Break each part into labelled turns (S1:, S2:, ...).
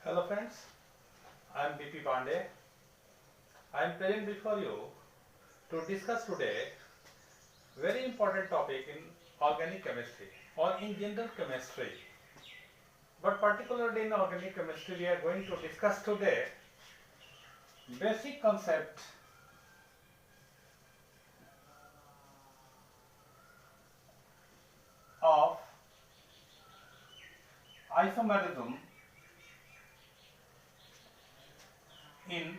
S1: Hello friends, I am BP Pandey. I am present before you to discuss today very important topic in organic chemistry or in general chemistry. But particularly in organic chemistry we are going to discuss today basic concept of isomerism in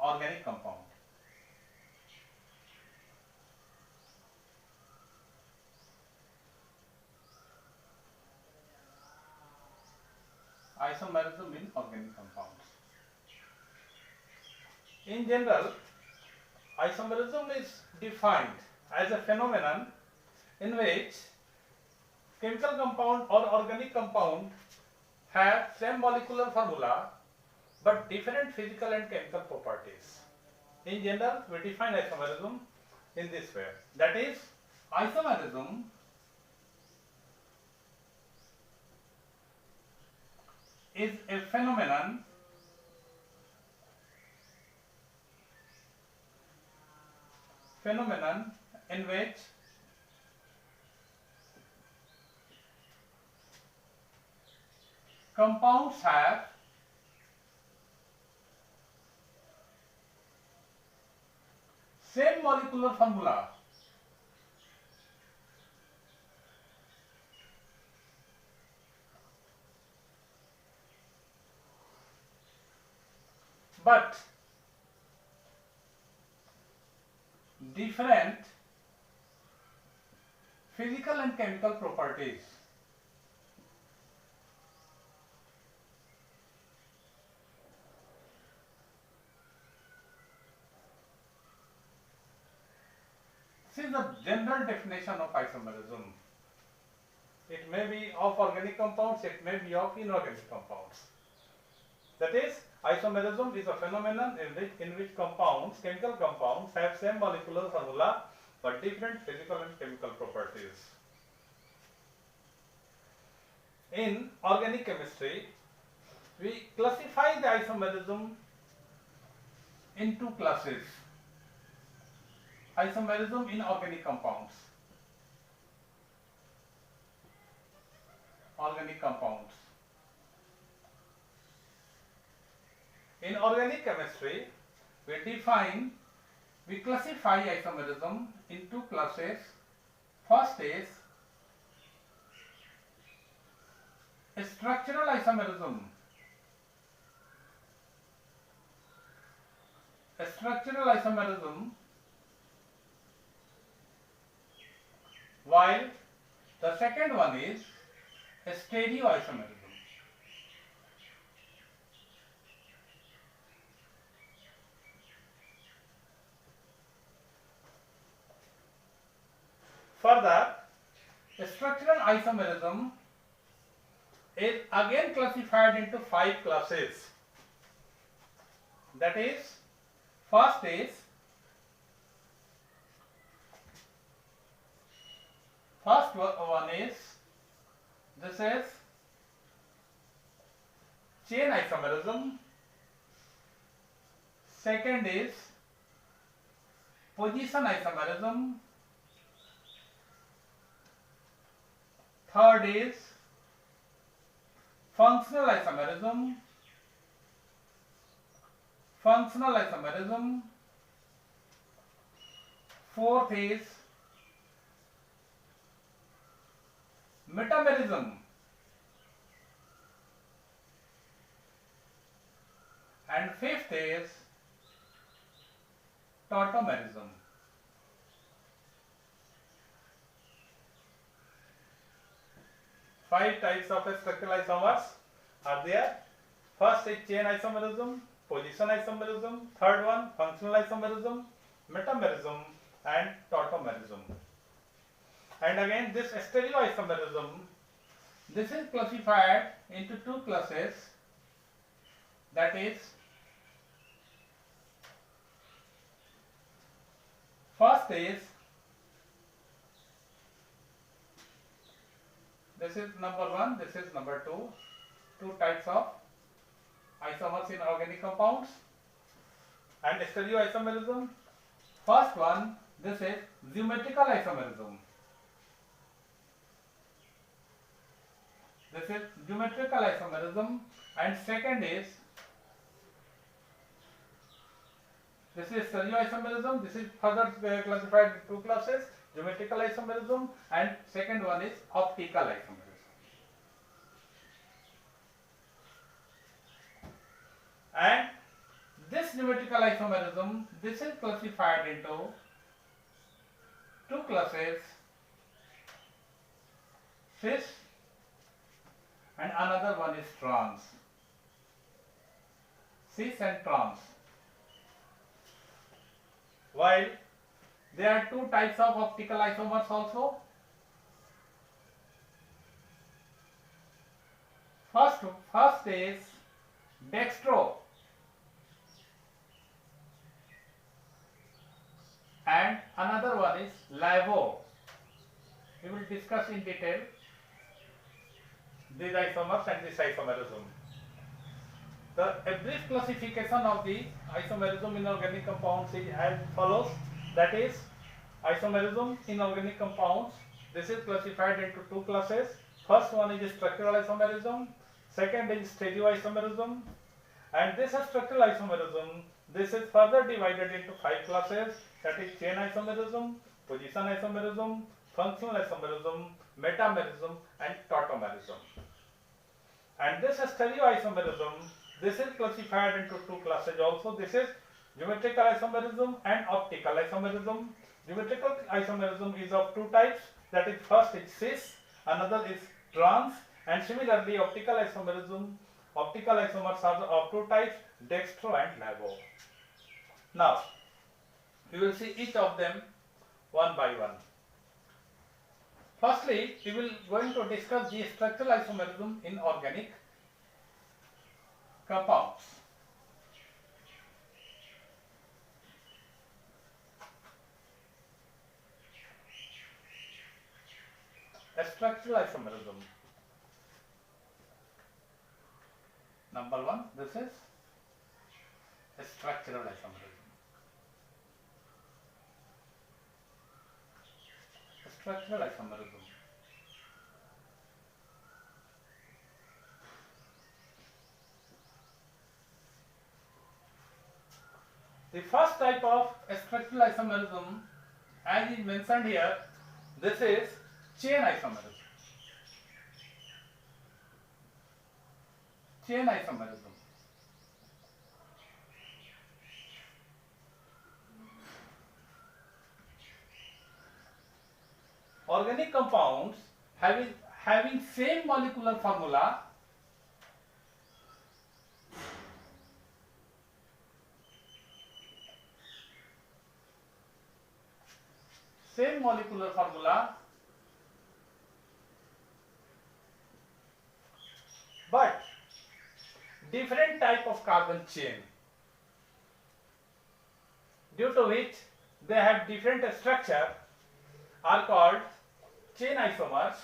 S1: organic compound. Isomerism in organic compounds. In general, isomerism is defined as a phenomenon in which chemical compound or organic compound have same molecular formula but different physical and chemical properties. In general, we define isomerism in this way. That is, isomerism is a phenomenon in which compounds have same molecular formula but different physical and chemical properties. This is the general definition of isomerism. It may be of organic compounds, it may be of inorganic compounds. That is, isomerism is a phenomenon in which compounds, chemical compounds, have same molecular formula but different physical and chemical properties. In organic chemistry, we classify the isomerism in two classes. Isomerism in organic compounds. In organic chemistry, we classify isomerism in two classes. First is structural isomerism. While the second one is stereoisomerism. Further, structural isomerism is again classified into 5 classes. That is, first one is this is chain isomerism. Second is position isomerism. Third is functional isomerism. Fourth is metamerism. And fifth is tautomerism. Five types of structural isomers are there. First is chain isomerism, position isomerism, third one functional isomerism, metamerism and tautomerism. And again this stereoisomerism, this is classified into two classes. That is, first is this is number 1, this is number 2. two types of isomers in organic compounds and stereoisomerism. First one, this is geometrical isomerism. This is geometrical isomerism, and second is this is stereoisomerism. This is further classified in two classes: geometrical isomerism, and second one is optical isomerism. And this geometrical isomerism, this is classified into two classes: cis, and another one is trans. Cis and trans. While there are two types of optical isomers also. First is dextro, and another one is LIVO. We will discuss in detail these isomers and this isomerism. A brief classification of the isomerism in organic compounds is as follows. That is, isomerism in organic compounds, this is classified into two classes. First one is structural isomerism, second is stereoisomerism. And this structural isomerism, this is further divided into five classes, that is chain isomerism, position isomerism, functional isomerism, metamerism, and tautomerism. And this stereoisomerism, this is classified into two classes also. This is geometrical isomerism and optical isomerism. Geometrical isomerism is of two types, that is, first is cis, another is trans, and similarly optical isomerism, optical isomers are of two types, dextro and LIVO. Now, we will see each of them one by one. Firstly, we will going to discuss the structural isomerism in organic compounds. Structural isomerism. Number one, this is structural isomerism. Structural isomerism. The first type of structural isomerism, as is mentioned here, this is chain isomerism. Chain isomerism. Organic compounds having same molecular formula but different type of carbon chain, due to which they have different structure, are called chain isomers,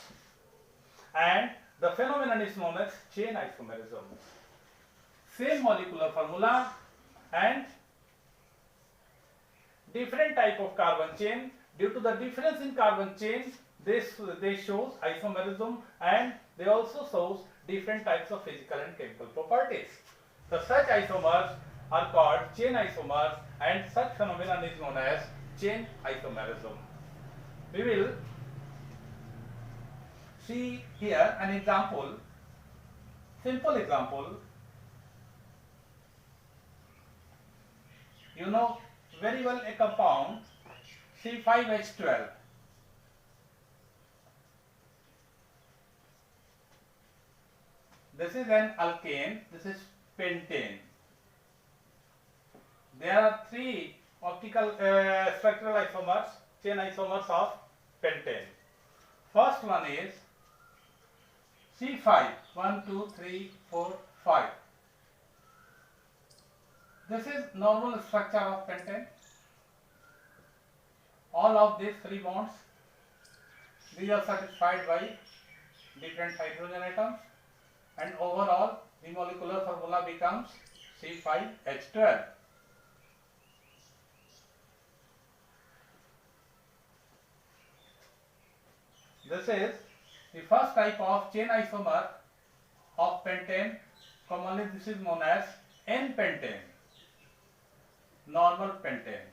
S1: and the phenomenon is known as chain isomerism. Same molecular formula and different type of carbon chain. Due to the difference in carbon chain, they shows isomerism, and they also shows different types of physical and chemical properties. So such isomers are called chain isomers, and such phenomenon is known as chain isomerism. We will see here an example, simple example. You know very well a compound C5H12. This is an alkane, this is pentane. There are three optical structural isomers, chain isomers of pentane. First one is C5, 1, 2, 3, 4, 5. This is normal structure of pentane. All of these three bonds, these are satisfied by different hydrogen atoms. and overall the molecular formula becomes C5H12. This is the first type of chain isomer of pentane. Commonly this is known as N-pentane, normal pentane.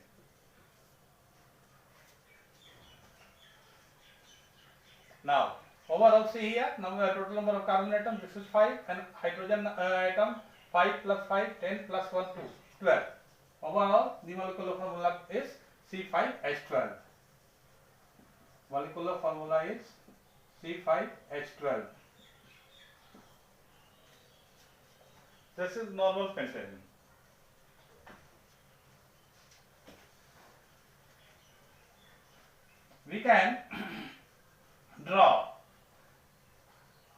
S1: Now overall see here, total number of carbon atoms, this is 5, and hydrogen atom 5 plus 5, 10 plus 1, 2, 12. Overall the molecular formula is C5H12. Molecular formula is C5H12. This is normal pentane. We can draw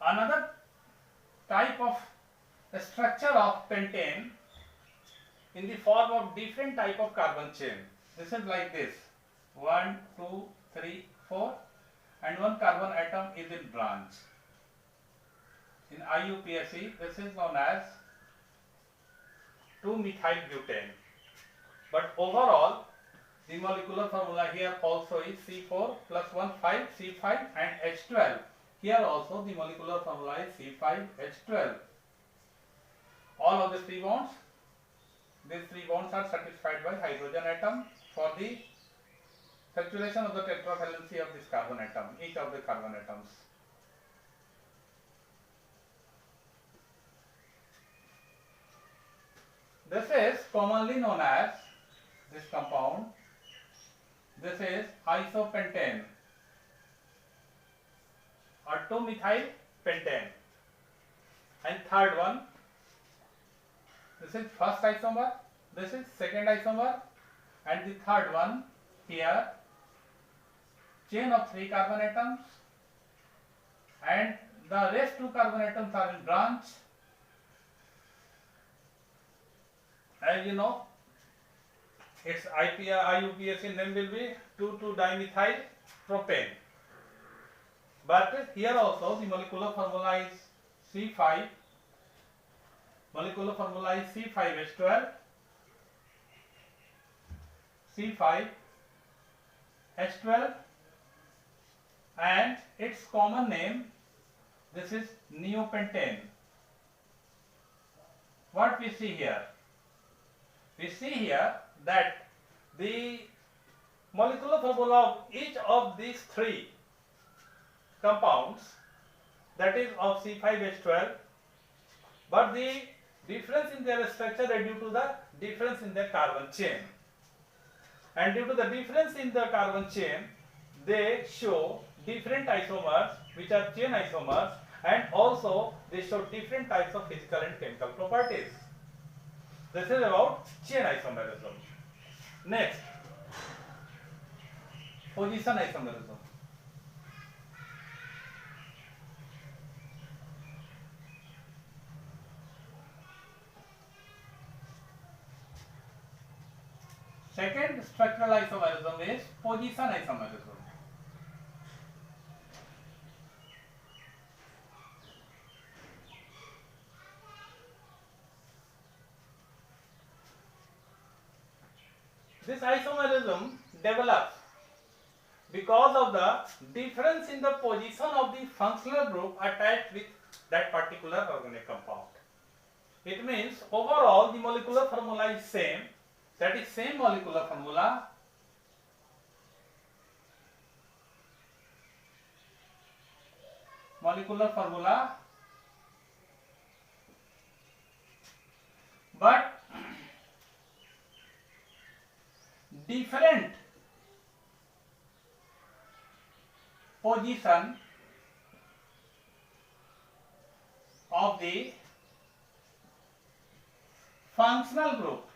S1: another type of structure of pentane in the form of different type of carbon chain. This is like this: 1, 2, 3, 4, and one carbon atom is in branch. In IUPAC, this is known as 2-methyl-butane. But overall, the molecular formula here also is C4 plus 1, 5, C5 and H12. Here also the molecular formula is C5H12. All of the three bonds, these three bonds are satisfied by hydrogen atom for the saturation of the tetravalency of this carbon atom, each of the carbon atoms. This is commonly known as this compound. This is isopentane or 2-methyl-pentane. And third one, this is first isomer, this is second isomer, and the third one here, chain of 3 carbon atoms, and the rest 2 carbon atoms are in branch. As you know, its IUPAC name will be 2,2-dimethyl propane. But here also the molecular formula is C5. Molecular formula is C5H12, C5H12, and its common name, this is neopentane. What we see here? We see here that the molecular formula of each of these three compounds, that is of C5H12, but the difference in their structure is due to the difference in their carbon chain, and due to the difference in the carbon chain they show different isomers which are chain isomers, and also they show different types of physical and chemical properties. This is about chain isomerism. Next, position isomerism. Second structural isomerism is position isomerism. This isomerism develops because of the difference in the position of the functional group attached with that particular organic compound. It means overall the molecular formula is same, that is same molecular formula, but different position of the functional group.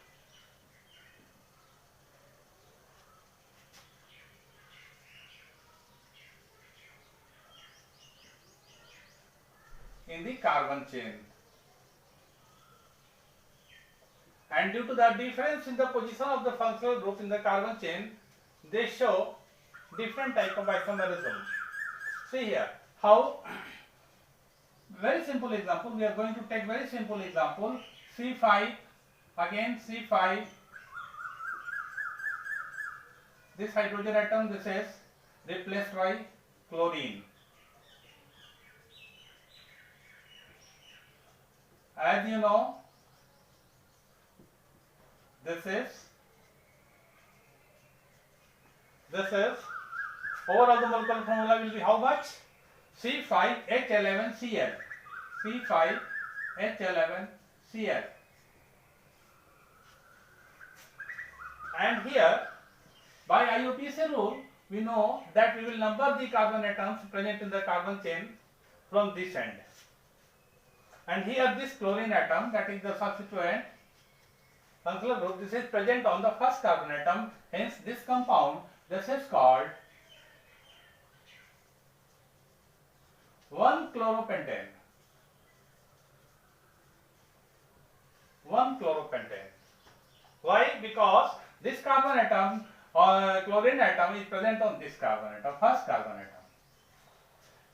S1: In the carbon chain, and due to the difference in the position of the functional group in the carbon chain, they show different type of isomerism. See here how very simple example. We are going to take very simple example. C5, again C5. This hydrogen atom, this is replaced by chlorine. As you know, this is overall the molecular formula will be how much? C5H11Cl. C5H11Cl. And here, by IUPAC rule, we know that we will number the carbon atoms present in the carbon chain from this end. And here this chlorine atom, that is the substituent functional group, this is present on the first carbon atom. Hence this compound, this is called 1-chloropentane. 1-chloropentane. Why? Because this carbon atom or chlorine atom is present on this carbon atom, first carbon atom.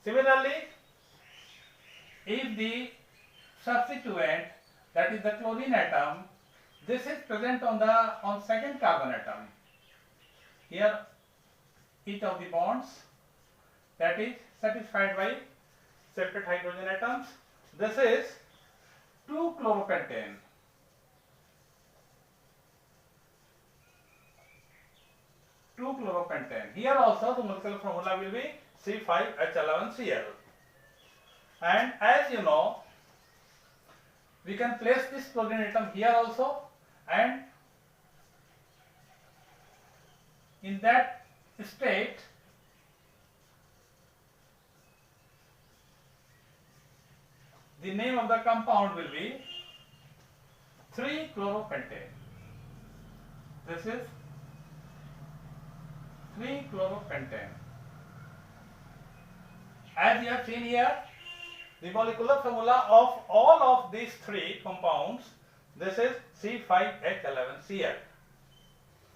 S1: Similarly, if the substituent, that is the chlorine atom, this is present on second carbon atom. Here each of the bonds, that is satisfied by separate hydrogen atoms. This is 2-chloropentane. 2-chloropentane. Here also the molecular formula will be C5H11Cl. And as you know, we can place this chlorine atom here also, and in that state the name of the compound will be 3-chloropentane. This is 3-chloropentane. As you have seen here, the molecular formula of all of these three compounds, this is C5H11Cl.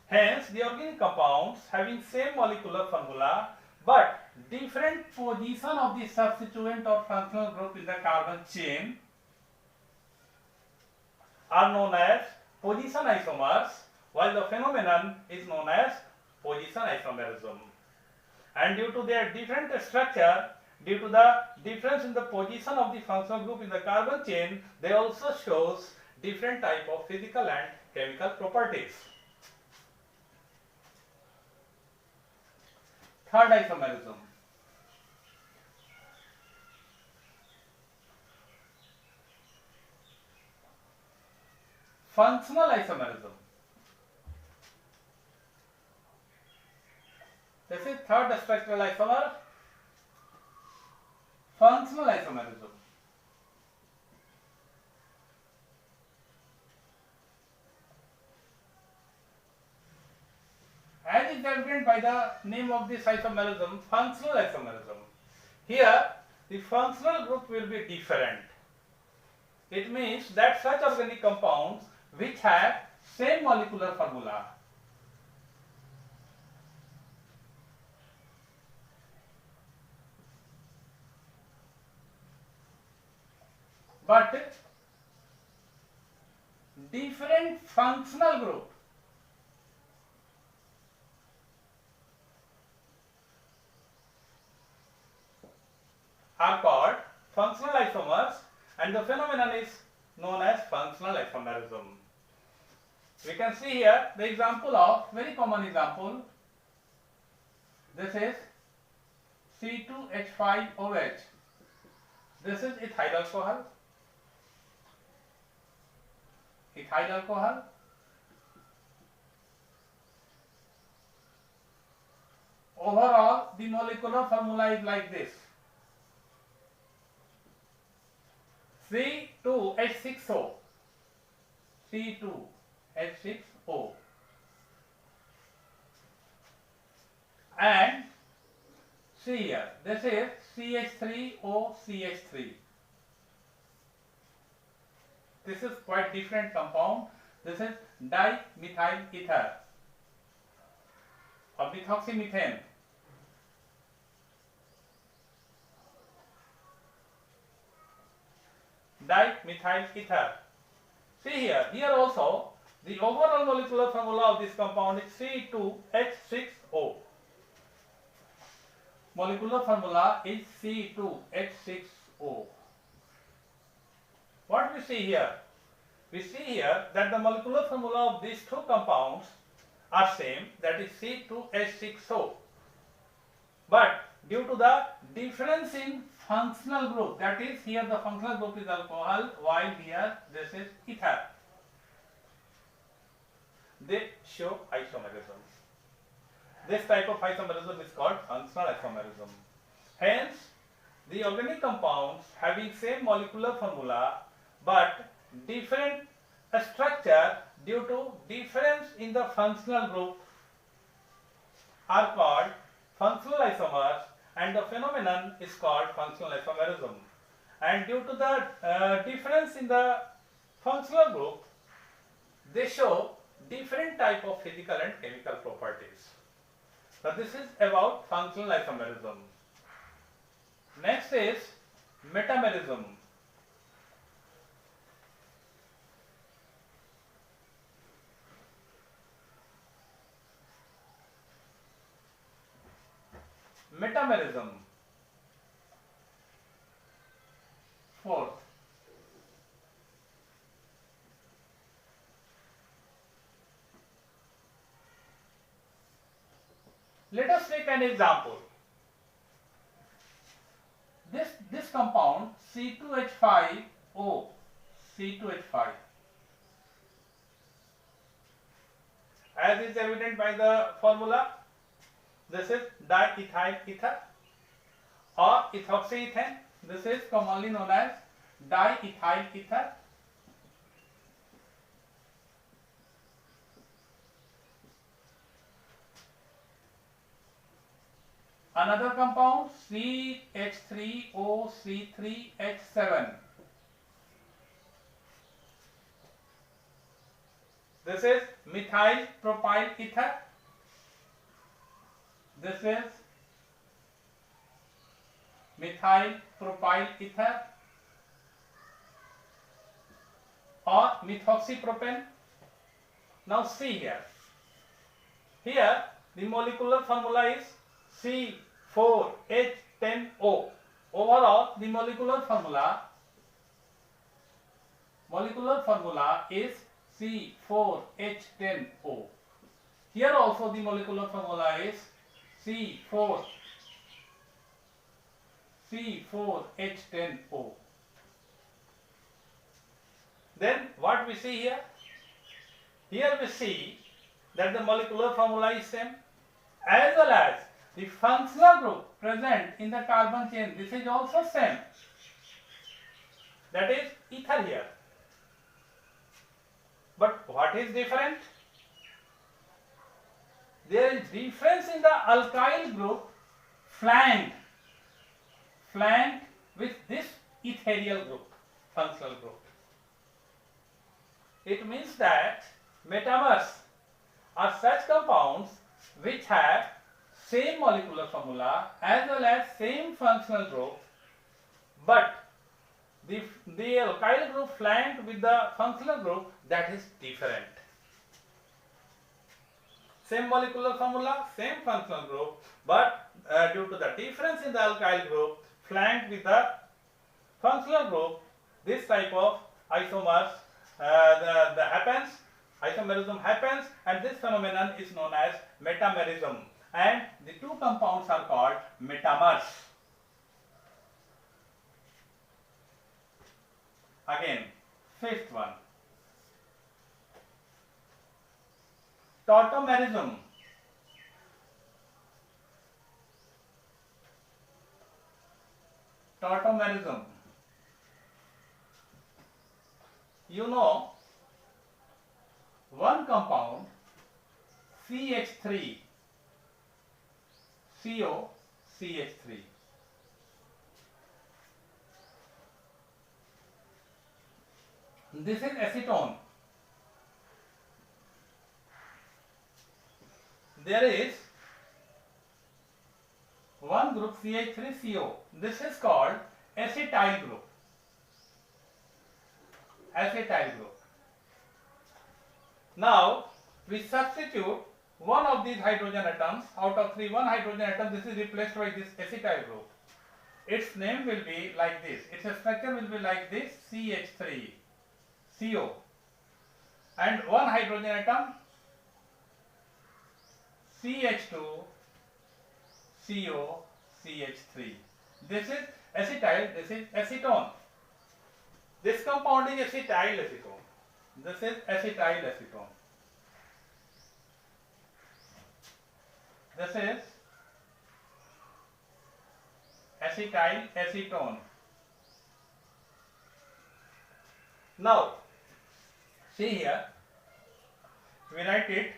S1: Hence, the organic compounds having same molecular formula but different position of the substituent or functional group in the carbon chain are known as position isomers, while the phenomenon is known as position isomerism. And due to their different structure, due to the difference in the position of the functional group in the carbon chain, they also shows different type of physical and chemical properties. Third isomerism. Functional isomerism. This is third structural isomer. Functional isomerism. As is evident by the name of this isomerism, functional isomerism. Here, the functional group will be different. It means that such organic compounds which have same molecular formula, but different functional group, are called functional isomers, and the phenomenon is known as functional isomerism. We can see here the example of very common example. This is C2H5OH. This is ethyl alcohol. Ethyl alcohol. Overall, the molecular formula is like this: C2H6O. C2H6O. And see here, this is CH3OCH3. This is quite different compound. This is dimethyl ether or methoxymethane. dimethyl ether. See here, also the overall molecular formula of this compound is C2H6O. Molecular formula is C2H6O. What we see here? We see here that the molecular formula of these two compounds are same, that is C2H6O. But due to the difference in functional group, that is here the functional group is alcohol while here this is ether, they show isomerism. This type of isomerism is called functional isomerism. Hence, the organic compounds having same molecular formula but different structure due to difference in the functional group are called functional isomers, and the phenomenon is called functional isomerism. And due to the difference in the functional group, they show different type of physical and chemical properties. So this is about functional isomerism. Next is metamerism. Metamerism. Fourth, let us take an example. This compound C2H5O, C2H5, as is evident by the formula, this is diethyl ether or ethoxyethane. This is commonly known as diethyl ether. Another compound CH3OC3H7. This is methyl propyl ether. This is methyl propyl ether or methoxypropane. Now see here. Here the molecular formula is C4H10O. Overall the molecular formula is C4H10O. Here also the molecular formula is C4H10O. Then what we see here? Here we see that the molecular formula is same, as well as the functional group present in the carbon chain, this is also same, that is ether here. But what is different? There is difference in the alkyl group flanked with this ethereal group, functional group. It means that metamers are such compounds which have same molecular formula as well as same functional group, but the alkyl group flanked with the functional group, that is different. Same molecular formula, same functional group, but due to the difference in the alkyl group flanked with the functional group, this type of isomers isomerism happens, and this phenomenon is known as metamerism, and the two compounds are called metamers. Again, fifth one, tautomerism. Tautomerism. You know, one compound CH3, CO, CH3. This is acetone. There is one group CH3CO. This is called acetyl group. acetyl group. Now we substitute one of these hydrogen atoms out of three. One hydrogen atom, this is replaced by this acetyl group. Its name will be like this. Its structure will be like this: CH3, CO, and one hydrogen atom, CH2, CO, CH3. This is acetyl. This is acetone. This compound is acetyl acetone. This is acetyl acetone. This is acetyl acetone. Now, see here, we write it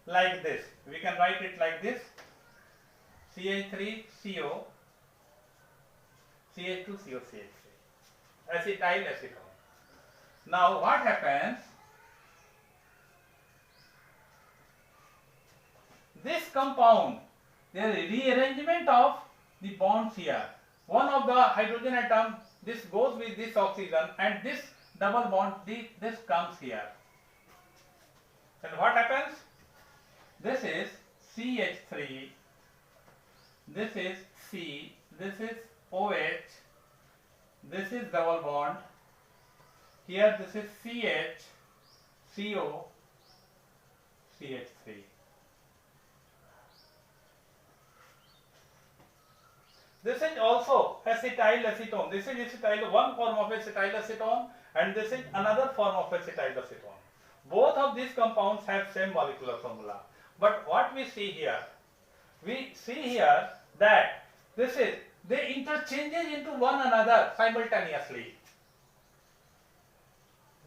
S1: like this. We can write it like this: CH3CO, CH2CO, CH3, acetyl acetone. Now, what happens? This compound, there is rearrangement of the bonds here. One of the hydrogen atom, this goes with this oxygen, and this double bond, this comes here. And what happens? This is CH3, this is C, this is OH, this is double bond. Here this is CH, CO, CH3. This is also acetyl acetone. This is acetyl, one form of acetyl acetone, and this is another form of acetyl acetone. Both of these compounds have same molecular formula. But what we see here that this is, they interchanges into one another simultaneously.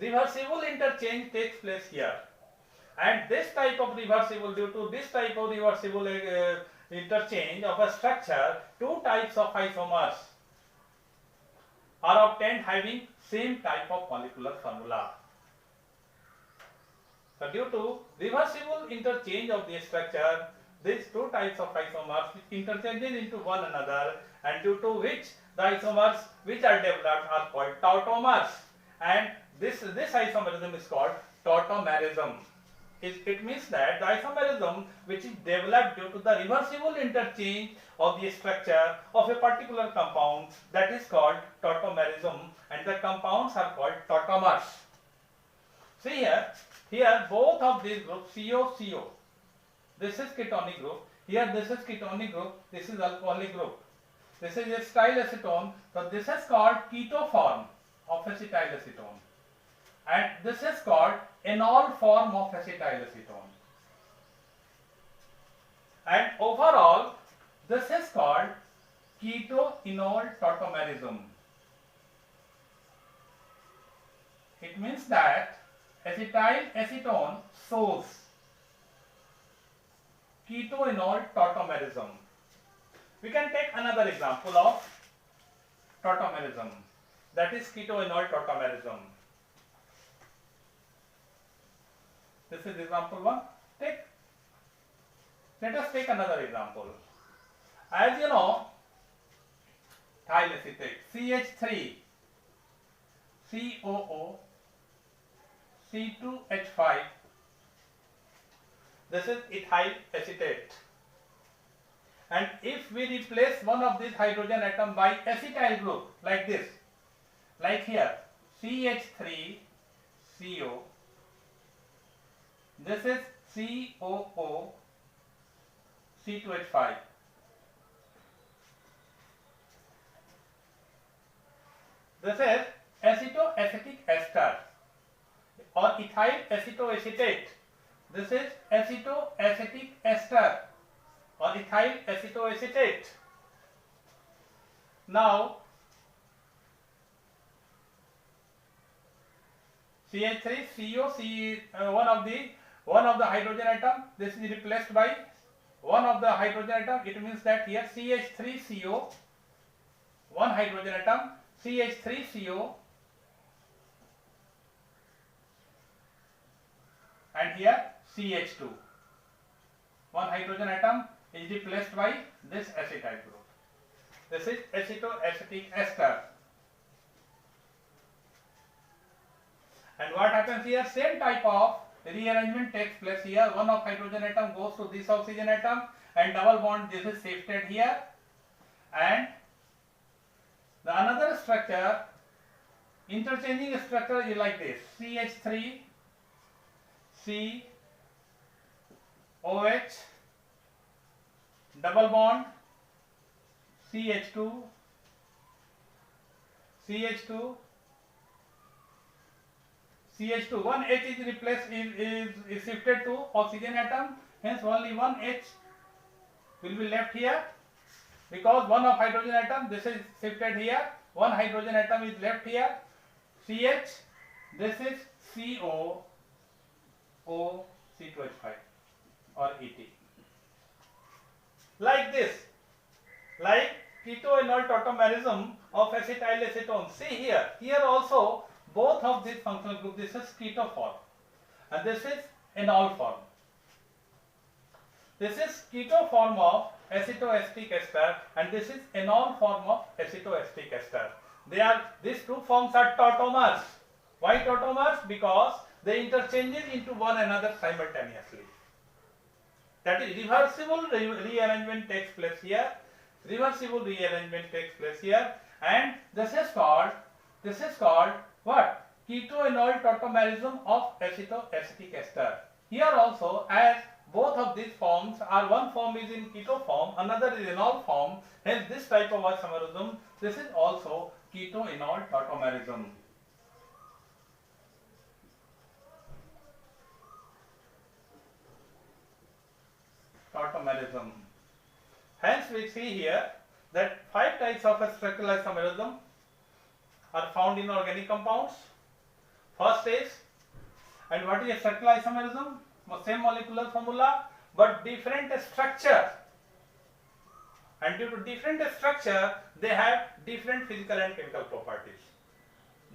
S1: Reversible interchange takes place here, and this type of reversible, due to this type of reversible interchange of a structure, two types of isomers are obtained having same type of molecular formula. So due to reversible interchange of the structure, these two types of isomers interchanges into one another, and due to which the isomers which are developed are called tautomers, and this isomerism is called tautomerism. It means that the isomerism which is developed due to the reversible interchange of the structure of a particular compound, that is called tautomerism, and the compounds are called tautomers. See here both of these groups, CO, this is ketonic group, here this is ketonic group, this is alcoholic group. This is acetyl acetone, so this is called keto form of acetyl acetone, and this is called enol form of acetyl acetone, and overall this is called keto-enol tautomerism. It means that acetyl acetone shows keto-enol tautomerism. We can take another example of tautomerism, that is keto-enol tautomerism. This is example 1. Let us take another example. As you know, ethyl acetate, CH3, COO, C2H5. This is ethyl acetate. And if we replace one of these hydrogen atom by acetyl group like this, like here, CH3CO, this is COO, C2H5. This is acetoacetic ester or ethyl acetoacetate. This is acetoacetic ester or ethyl acetoacetate. Now CH3CO, one of the hydrogen atom, this is replaced by one of the hydrogen atom. It means that here CH3CO, one hydrogen atom, CH3CO, and here CH2, one hydrogen atom is replaced by this acetyl group. This is acetoacetic ester. And what happens here? Same type of rearrangement takes place here. One of hydrogen atom goes to this oxygen atom and double bond this is shifted here, and the another structure, interchanging structure is like this: CH3 COH double bond CH2 CH2 CH2, one H is replaced, is shifted to oxygen atom, hence only one H will be left here, because one of hydrogen atom, this is shifted here, one hydrogen atom is left here, CH, this is CO, O, C2H5 or ET. Like this, like keto-enol tautomerism of acetyl acetone. See here, here also both of these functional group, this is keto form and this is enol form. This is keto form of acetoacetic ester and this is enol form of acetoacetic ester. These two forms are tautomers. Why tautomers? Because they interchanges into one another simultaneously. That is, reversible rearrangement takes place here. Reversible rearrangement takes place here, and this is called what? Keto-enol tautomerism of acetoacetic ester. Here also, as both of these forms are, one form is in keto form, another is enol form, hence this type of isomerism, this is also keto-enol tautomerism. Tautomerism. Hence we see here that 5 types of structural isomerism are found in organic compounds. First is, and what is a structural isomerism? Same molecular formula but different structure, and due to different structure they have different physical and chemical properties.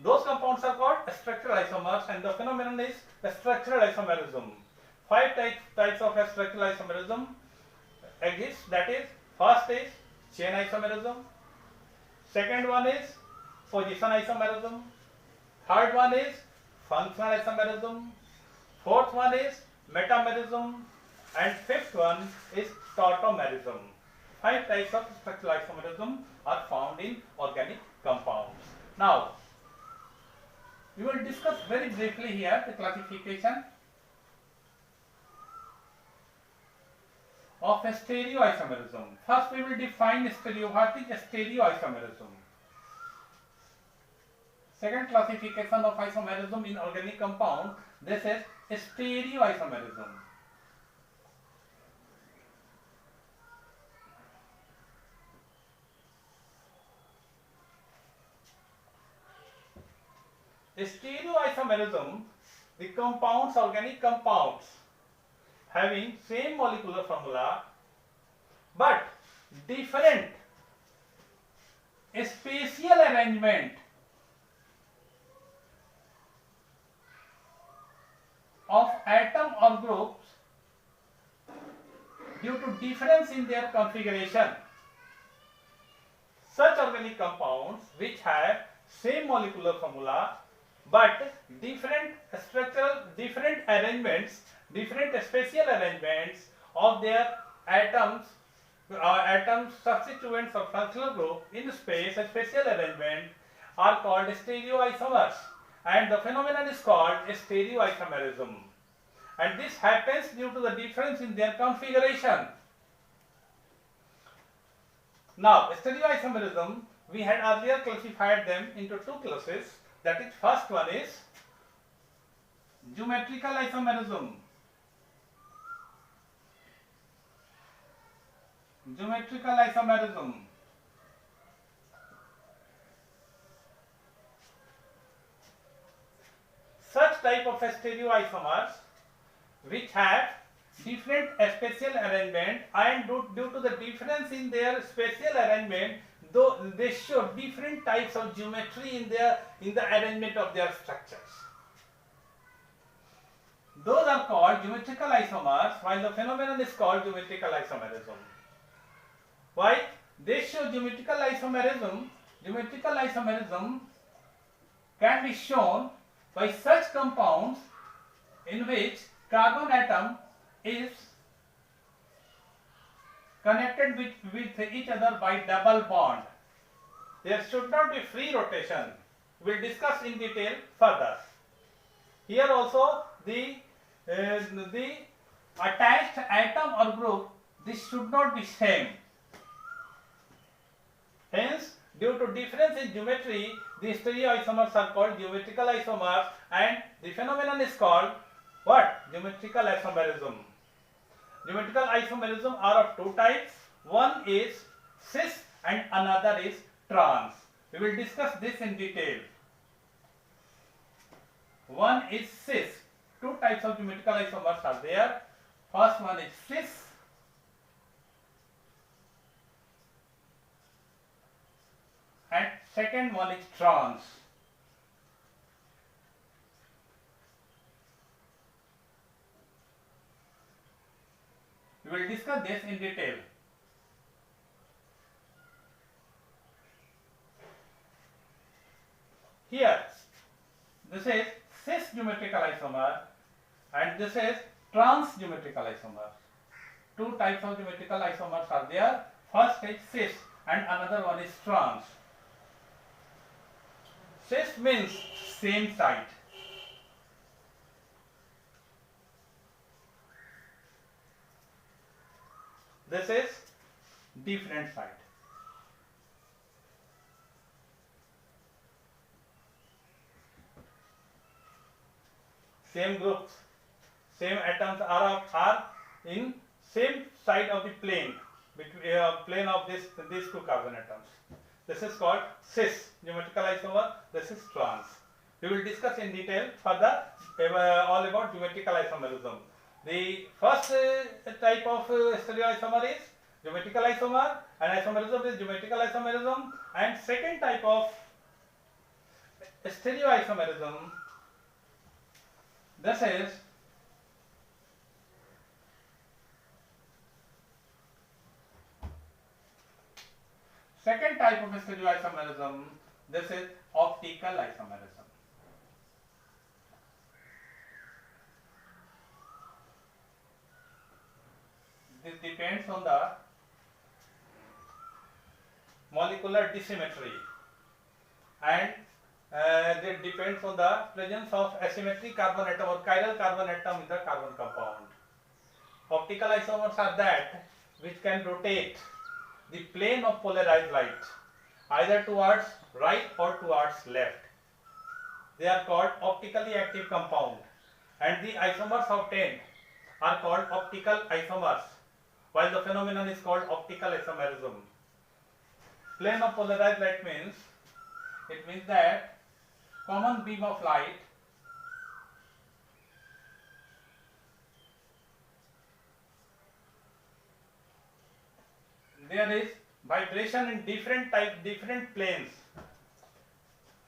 S1: Those compounds are called structural isomers, and the phenomenon is structural isomerism. 5 types of structural isomerism exist, that is, first is chain isomerism, second one is position isomerism, third one is functional isomerism, fourth one is metamerism, and fifth one is tautomerism. 5 types of structural isomerism are found in organic compounds. Now, we will discuss very briefly here the classification of a stereoisomerism. First, we will define what is stereoisomerism. Second classification of isomerism in organic compound, this is stereoisomerism. Stereoisomerism, the compounds, organic compounds having same molecular formula but different spatial arrangement of atom or groups due to difference in their configuration. Such organic compounds which have same molecular formula but different structural, different arrangements, different spatial arrangements of their atoms, substituents of functional group in space, a spatial arrangement, are called stereoisomers, and the phenomenon is called stereoisomerism, and this happens due to the difference in their configuration. Now, stereoisomerism, we had earlier classified them into 2 classes, that is, first one is geometrical isomerism. Geometrical isomerism. Such type of stereoisomers which have different spatial arrangement, and due to the difference in their spatial arrangement, though they show different types of geometry in the arrangement of their structures. Those are called geometrical isomers, while the phenomenon is called geometrical isomerism. Why? They show geometrical isomerism. Geometrical isomerism can be shown by such compounds in which carbon atom is connected with each other by double bond. There should not be free rotation. We will discuss in detail further. Here also the attached atom or group, this should not be same. Hence, due to difference in geometry, the stereoisomers are called geometrical isomers, and the phenomenon is called what? Geometrical isomerism. Geometrical isomerism are of two types. One is cis and another is trans. We will discuss this in detail. One is cis. Two types of geometrical isomers are there. First one is cis and second one is trans. We will discuss this in detail. Here, this is cis geometrical isomer and this is trans geometrical isomer. Two types of geometrical isomers are there. First is cis and another one is trans. Cis means same side. This is different side. Same groups, same atoms are in same side of the plane, between plane of these two carbon atoms. This is called cis geometrical isomer. This is trans. We will discuss in detail further all about geometrical isomerism. The first type of stereoisomer is geometrical isomer, and isomerism is geometrical isomerism. And second type of stereoisomerism, this is second type of stereoisomerism. This is optical isomerism. This depends on the molecular dissymmetry, and that depends on the presence of asymmetric carbon atom or chiral carbon atom in the carbon compound. Optical isomers are that which can rotate the plane of polarized light either towards right or towards left. They are called optically active compound, and the isomers obtained are called optical isomers, while the phenomenon is called optical isomerism. Plane of polarized light means, it means that common beam of light there is vibration in different planes,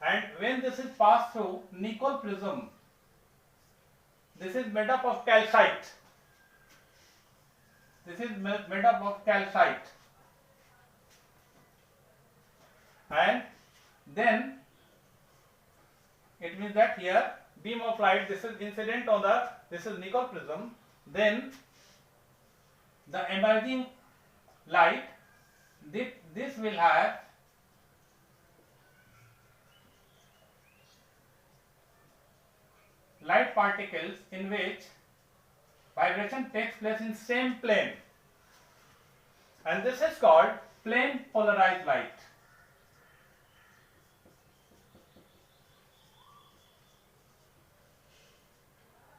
S1: and when this is passed through nickel prism, this is made up of calcite. This is made up of calcite, and then it means that here beam of light, this is incident on the, this is nickel prism, then the emerging light, this will have light particles in which vibration takes place in same plane, and this is called plane polarized light.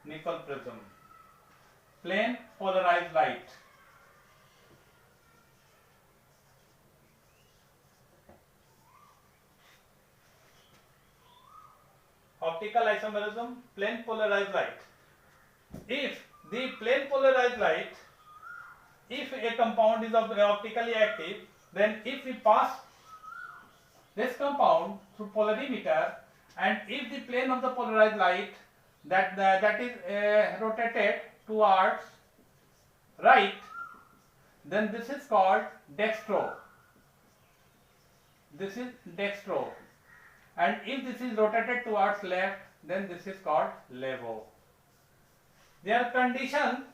S1: Nickel prism, plane polarized light. Optical isomerism, plane polarized light. If the plane polarized light, if a compound is optically active, then if we pass this compound through polarimeter, and if the plane of the polarized light that is rotated towards right, then this is called dextro. This is dextro. And if this is rotated towards left, then this is called LEVO. There are conditions,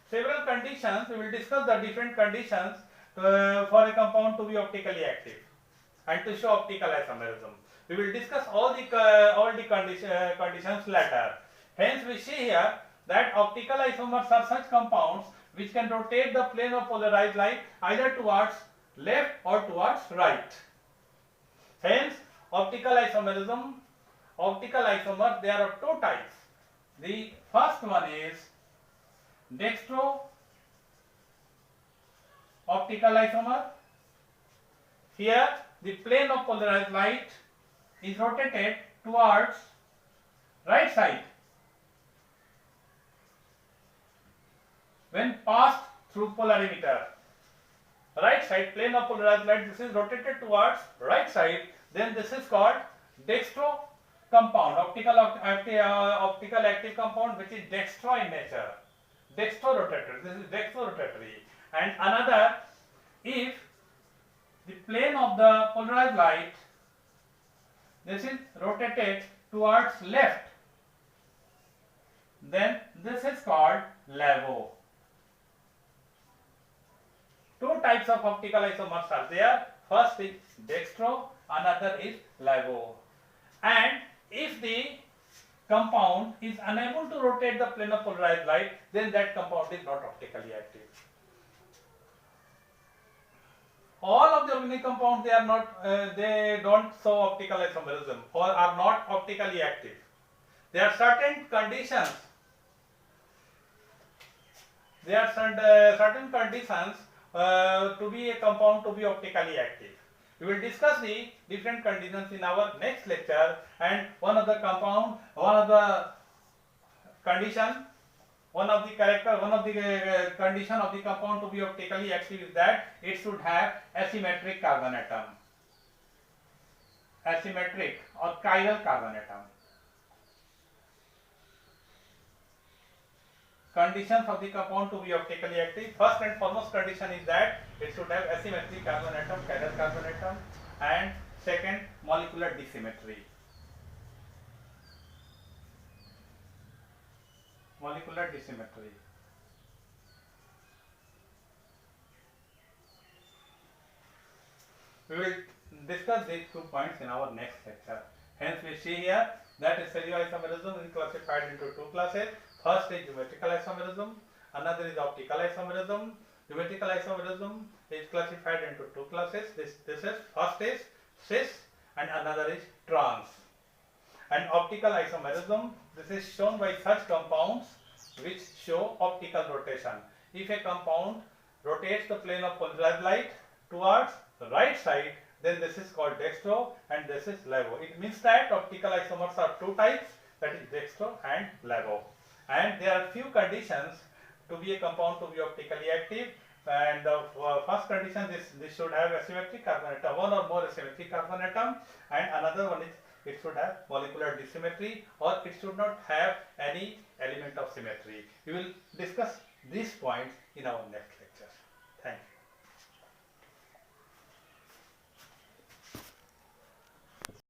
S1: several conditions. We will discuss the different conditions for a compound to be optically active and to show optical isomerism. We will discuss all the conditions later. Hence, we see here that optical isomers are such compounds which can rotate the plane of polarized light either towards left or towards right. Hence, optical isomer, there are two types. The first one is dextro optical isomer. Here, the plane of polarized light is rotated towards right side when passed through polarimeter. Right side plane of polarized light, this is rotated towards right side, then this is called dextro compound, optical active compound which is dextro in nature, dextro rotatory. This is dextro rotatory. And another, if the plane of the polarized light, this is rotated towards left, then this is called LEVO. Two types of optical isomers are there. First is dextro, another is LEVO. And if the compound is unable to rotate the plane of polarized light, then that compound is not optically active. All of the organic compounds, they don't show optical isomerism or are not optically active. There are certain conditions. There are certain conditions to be a compound to be optically active. We will discuss the different conditions in our next lecture. And one of the condition of the compound to be optically active is that it should have asymmetric carbon atom, asymmetric or chiral carbon atom. Conditions of the compound to be optically active. First and foremost condition is that it should have asymmetric carbon atom, chiral carbon atom, and second, molecular dissymmetry. Molecular dissymmetry. We will discuss these 2 points in our next lecture. Hence, we see here that stereoisomerism is classified into 2 classes. First is geometrical isomerism, another is optical isomerism. Geometrical isomerism is classified into 2 classes. This is first is cis and another is trans. And optical isomerism, this is shown by such compounds which show optical rotation. If a compound rotates the plane of polarized light towards the right side, then this is called dextro and this is LEVO. It means that optical isomers are 2 types, that is dextro and LEVO. And there are few conditions to be a compound to be optically active. And the first condition is this should have asymmetric carbon atom, one or more asymmetric carbon atom, and another one is it should have molecular dissymmetry or it should not have any element of symmetry. We will discuss these points in our next lecture.